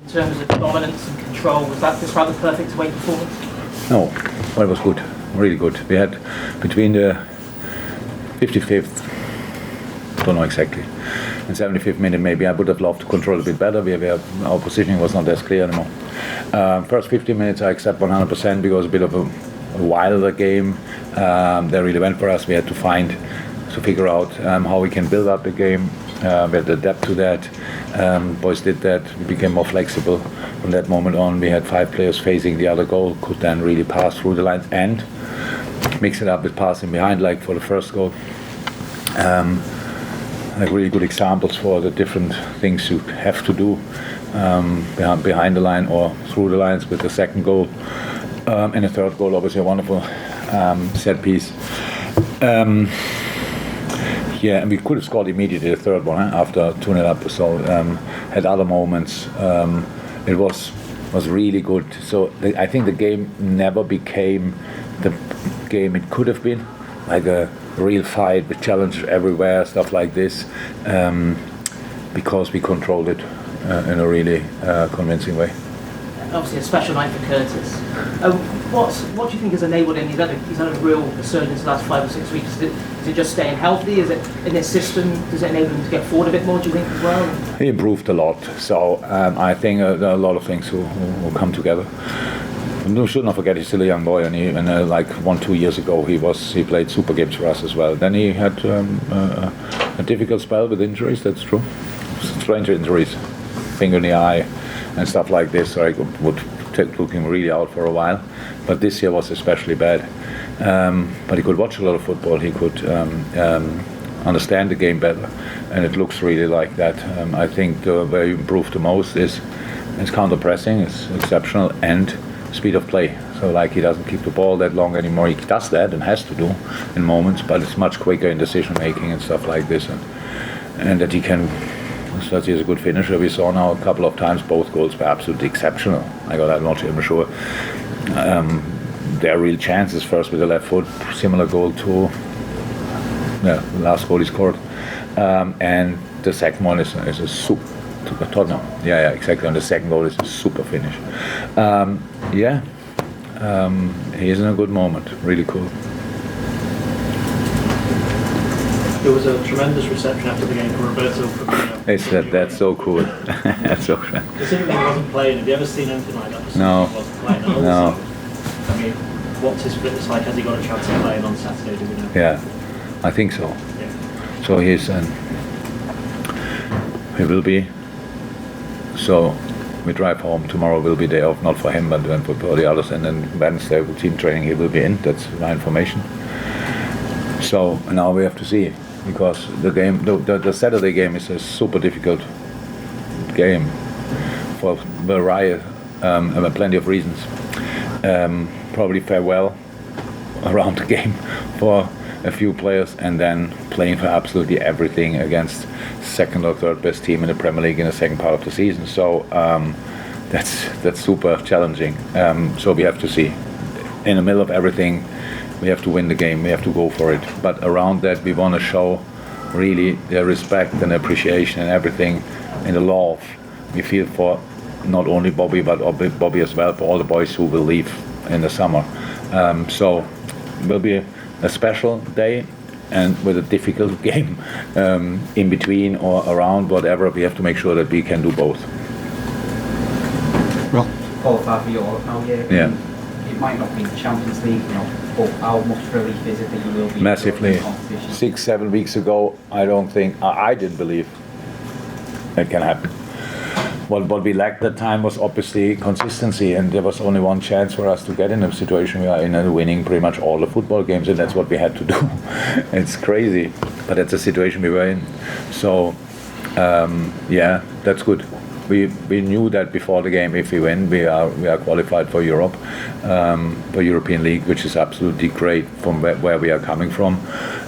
In terms of dominance and control, was that describe the perfect away performance? No, well, it was good, really good. We had between the 55th, don't know exactly, and 75th minute maybe I would have loved to control a bit better. Our positioning was not as clear anymore. First 15 minutes I accept 100% because it was a bit of a wilder game. They really went for us. We had to figure out how we can build up the game. We had to adapt to that. Boys did that. We became more flexible. From that moment on, we had 5 players facing the other goal, could then really pass through the lines and mix it up with passing behind, like for the first goal. Like really good examples for the different things you have to do behind the line or through the lines with the second goal. And the third goal, obviously a wonderful set piece. Yeah, and we could have scored immediately the third one after 2-0 up. So had other moments. It was really good. So I think the game never became the game it could have been, like a real fight with challenges everywhere, stuff like this, because we controlled it in a really convincing way. Obviously a special night for Curtis. What do you think has enabled him? He's had a real resurgence the last 5 or 6 weeks. Is it just staying healthy? Is it in his system? Does it enable him to get forward a bit more, do you think, as well? He improved a lot. So I think there are a lot of things will come together. We should not forget he's still a young boy, and like 1-2 years ago he played super games for us as well. Then he had a difficult spell with injuries. That's true. Strange injuries, finger in the eye, and stuff like this. So I would took him really out for a while. But this year was especially bad. But he could watch a lot of football. He could understand the game better, and it looks really like that. I think where he improved the most is counter pressing. It's exceptional, and speed of play. So like he doesn't keep the ball that long anymore. He does that and has to do in moments, but it's much quicker in decision making and stuff like this, and that he can. So he's a good finisher. We saw now a couple of times both goals were absolutely exceptional. I got that much, I'm sure. There are real chances. First with the left foot, similar goal to the last goal he scored, and the second one is a super. Tottenham. Yeah, exactly. And the second goal is a super finish. He is in a good moment. Really cool. There was a tremendous reception after the game for Roberto. That's so cool. That's so cool. Considering he wasn't playing, have you ever seen anything like that? No. He wasn't playing. Also, no. I mean, what's his fitness like? Has he got a chance of playing on Saturday? Do we know? Yeah, I think so. Yeah. So he will be. So we drive home. Tomorrow will be day off, not for him, but for the others. And then Wednesday with team training, he will be in. That's my information. So now we have to see, because the game, the Saturday game is a super difficult game for plenty of reasons. Probably farewell around the game for a few players, and then playing for absolutely everything against second or third best team in the Premier League in the second part of the season. So that's super challenging. So we have to see. In the middle of everything, we have to win the game. We have to go for it. But around that, we want to show really the respect and appreciation and everything in the love we feel for not only Bobby, but Bobby as well, for all the boys who will leave in the summer. So it will be a special day, and with a difficult game in between or around, whatever. We have to make sure that we can do both. Well, qualify for Europe now, yeah. It might not be the Champions League, but how much relief is it that you will be massively? 6-7 weeks ago, I didn't believe it can happen. What we lacked that time was obviously consistency, and there was only one chance for us to get in a situation we are in, and winning pretty much all the football games, and that's what we had to do. It's crazy, but that's the situation we were in. So that's good. We knew that before the game, if we win, we are qualified for Europe, for European League, which is absolutely great from where we are coming from.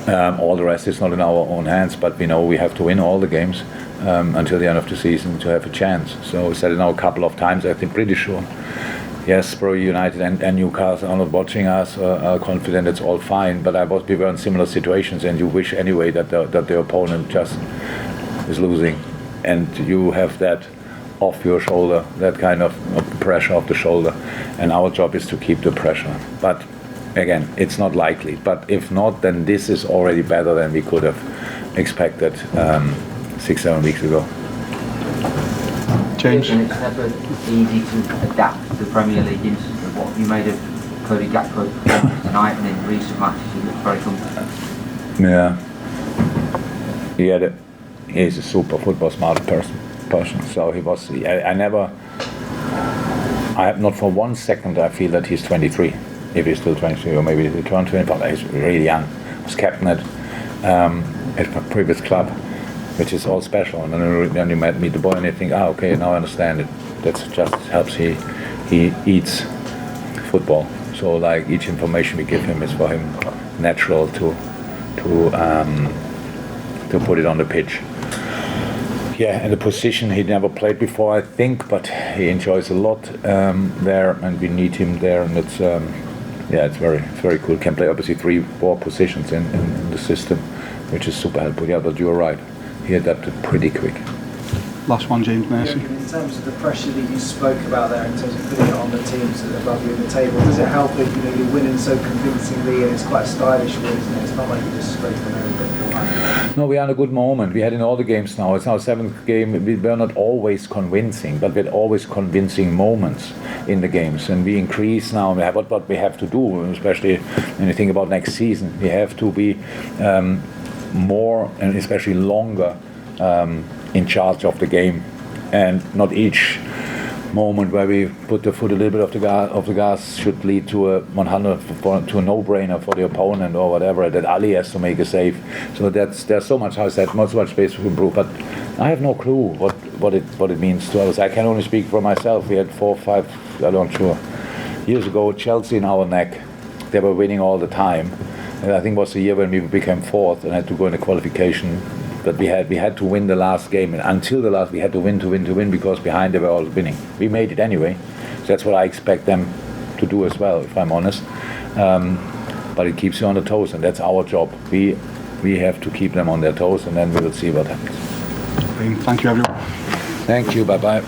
All the rest is not in our own hands, but we know we have to win all the games until the end of the season to have a chance. So we said it now a couple of times. I think pretty sure. Yes, Warrior United and Newcastle are not watching us. Are confident it's all fine. But we were in similar situations, and you wish anyway that the opponent just is losing, and you have that off your shoulder, that kind of pressure off the shoulder, and our job is to keep the pressure. But again, it's not likely. But if not, then this is already better than we could have expected 6-7 weeks ago. James? And it's never easy to adapt to the Premier League instantly. What have you made of Cody Gakpo tonight and in recent matches? He looks very comfortable. Yeah. He's a super football smart person. So he was. I have not for 1 second I feel that he's 23. If he's still 23, or maybe he turned 20, but he's really young. He was captain at my previous club, which is all special. And then you meet the boy and you think, okay, now I understand it. That just helps. He eats football. So like each information we give him is for him natural to put it on the pitch. Yeah, in the position he never played before, I think, but he enjoys a lot there, and we need him there, and it's it's very cool. Can play obviously 3-4 positions in the system, which is super helpful. Yeah, but you're right. He adapted pretty quick. Last one, James Mercy. In terms of the pressure that you spoke about there, in terms of putting it on the teams above you in the table, does it help if you're winning so convincingly and it's quite a stylish win, isn't it? It's not like you're just scraping over. No, we are in a good moment. We had in all the games now. It's our 7th game. We were not always convincing, but we had always convincing moments in the games. And we increase now. We have what we have to do, especially when you think about next season. We have to be more and especially longer in charge of the game, and not each moment where we put the foot a little bit off the gas should lead to a 100 to a no-brainer for the opponent or whatever, that Ali has to make a save. So there's so much, not so much space to improve. But I have no clue what it means to us. I can only speak for myself. We had 4 or 5, I'm not sure, years ago Chelsea in our neck. They were winning all the time, and I think it was the year when we became 4th and had to go in the qualification. But we had to win the last game, and until the last we had to win because behind they were all winning. We made it anyway, so that's what I expect them to do as well, if I'm honest. But it keeps you on the toes, and that's our job. We have to keep them on their toes, and then we will see what happens. Thank you, everyone. Thank you. Bye bye.